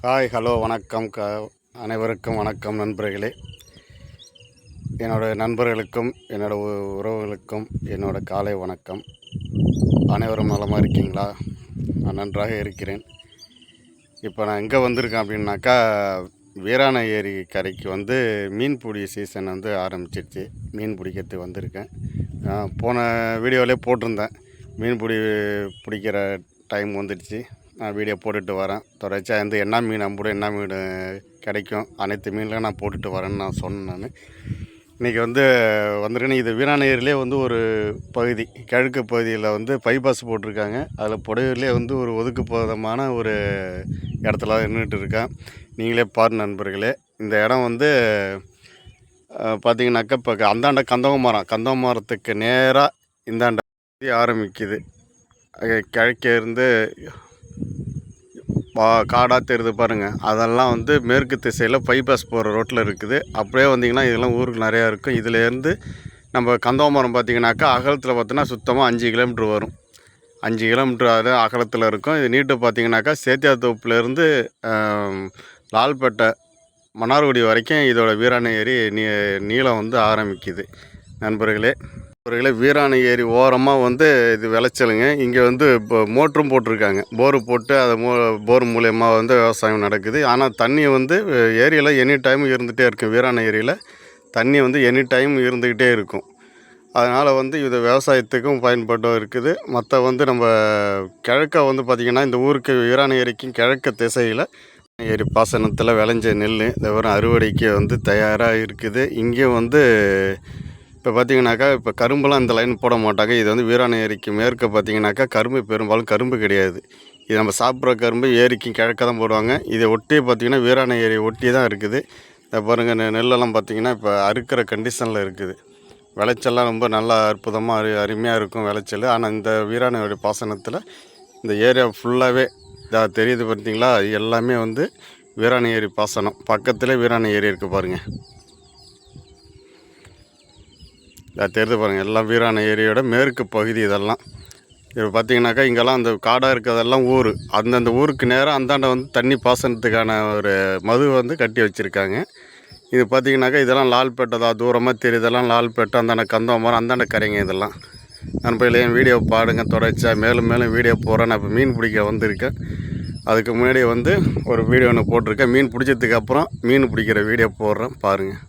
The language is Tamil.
ஹாய் ஹலோ வணக்கம் அனைவருக்கும் வணக்கம் நண்பர்களே. என்னோடய நண்பர்களுக்கும் என்னோடய உறவுகளுக்கும் என்னோடய காலை வணக்கம். அனைவரும் நலமாக இருக்கீங்களா? நான் நன்றாக இருக்கிறேன். இப்போ நான் எங்கே வந்திருக்கேன் அப்படின்னாக்கா, வீராண ஏரி கரைக்கு மீன்பிடி சீசன் ஆரம்பிச்சிருச்சு. மீன் பிடிக்கிறதுக்கு வந்திருக்கேன். போன வீடியோவிலே போட்டிருந்தேன், பிடிக்கிற டைம் வந்துடுச்சு. நான் வீடியோ போட்டுட்டு வரேன். தொடர்ச்சியாக என்ன மீன் அம்புடும், என்ன மீன் கிடைக்கும், அனைத்து மீன்லாம் நான் போட்டுட்டு வரேன்னு நான் சொன்னேன். நான் இன்றைக்கி வந்திருக்கேன். இது வீராண ஏரியிலே ஒரு பகுதி, கிழக்கு பகுதியில் பைபாஸ் போட்டிருக்காங்க. அதில் புடையூர்லேயே ஒரு ஒதுக்குப்புறமான ஒரு இடத்துல நின்றுட்டு இருக்கேன். நீங்களே பாரு நண்பர்களே. இந்த இடம் பார்த்திங்கனாக்கா, இப்போ அந்தாண்ட கந்தவ மரத்துக்கு நேராக இந்தாண்ட ஆரம்பிக்குது. கிழக்கே இருந்து காடாக தெரியுது பாருங்கள். அதெல்லாம் மேற்கு திசையில் பைபாஸ் போகிற ரோட்டில் இருக்குது. அப்படியே வந்திங்கன்னா இதெல்லாம் ஊருக்கு நிறையா இருக்கும். இதிலேருந்து நம்ம கந்தவமரம் பார்த்திங்கனாக்கா, அகலத்தில் பார்த்தோன்னா சுத்தமாக 5 கிலோமீட்ரு வரும். 5 கிலோமீட்ரு அது அகலத்தில் இருக்கும். இது நீட்டு பார்த்திங்கனாக்கா, சேத்தியாத்தோப்புலேருந்து லால்பேட்டை மன்னார்குடி வரைக்கும் இதோட வீராண ஏரி நீளம் ஆரம்பிக்குது நண்பர்களே. வீராண ஏரி ஓரமாக இது விளைச்சலுங்க. இங்கே இப்போ மோட்டரும் போட்டிருக்காங்க. போரு போட்டு அதை போர் மூலயமா விவசாயம் நடக்குது. ஆனால் தண்ணி ஏரியில் எனி டைம் இருந்துகிட்டே இருக்கும். வீராண ஏரியில் தண்ணி எனி டைம் இருந்துக்கிட்டே இருக்கும். அதனால் இது விவசாயத்துக்கும் பயன்பட்டும் இருக்குது. மற்ற நம்ம கிழக்க பார்த்திங்கன்னா, இந்த ஊருக்கு வீராண ஏரிக்கும் கிழக்கு திசையில் ஏரி பாசனத்தில் விளைஞ்ச நெல் வெறும் அறுவடைக்கு தயாராக இருக்குது. இங்கேயும் இப்போ பார்த்திங்கனாக்கா, இப்போ கரும்புலாம் இந்த லைன் போட மாட்டாங்க. இது வீராண ஏரிக்கு மேற்க பார்த்திங்கனாக்கா, கரும்பு பெரும்பாலும் கரும்பு கிடையாது. இது நம்ம சாப்பிட்ற கரும்பு ஏரிக்கும் கிழக்க தான் போடுவாங்க. இதை ஒட்டி பார்த்திங்கன்னா வீராண ஏரி ஒட்டி தான் இருக்குது. இதை பாருங்கள், நெல்லெல்லாம் பார்த்திங்கன்னா இப்போ அறுக்கிற கண்டிஷனில் இருக்குது. விளைச்சல்லாம் ரொம்ப நல்லா அற்புதமாக அருமையாக இருக்கும் விளைச்சல். ஆனால் இந்த வீராண ஏரி பாசனத்தில் இந்த ஏரியா ஃபுல்லாகவே இதாக தெரியுது பார்த்திங்களா. எல்லாமே வீராண ஏரி பாசனம். பக்கத்தில் வீராண ஏரி இருக்குது பாருங்கள். தெரிந்து பாருங்கள், எல்லாம் வீராண ஏரியோட மேற்கு பகுதி. இதெல்லாம் இப்போ பார்த்திங்கனாக்கா, இங்கெல்லாம் அந்த காடாக இருக்கிறதெல்லாம் ஊர். அந்தந்த ஊருக்கு நேராக அந்தாண்ட தண்ணி பாசனத்துக்கான ஒரு மது கட்டி வச்சுருக்காங்க. இது பார்த்திங்கனாக்கா, இதெல்லாம் லால்பேட்டை தான். தூரமாக தெரியுதெல்லாம் லால்பேட்டை, அந்தாண்ட கந்தவமரம், அந்தாண்ட கரைங்க. இதெல்லாம் நண்பர்களே, என் வீடியோ பாடுங்க. தொடர்ச்சியாக மேலும் மேலும் வீடியோ போகிறேன். நான் இப்போ மீன் பிடிக்க வந்திருக்கேன். அதுக்கு முன்னாடி ஒரு வீடியோ ஒன்று போட்டிருக்கேன். மீன் பிடிச்சதுக்கு அப்புறம் மீன் பிடிக்கிற வீடியோ போடுறேன், பாருங்கள்.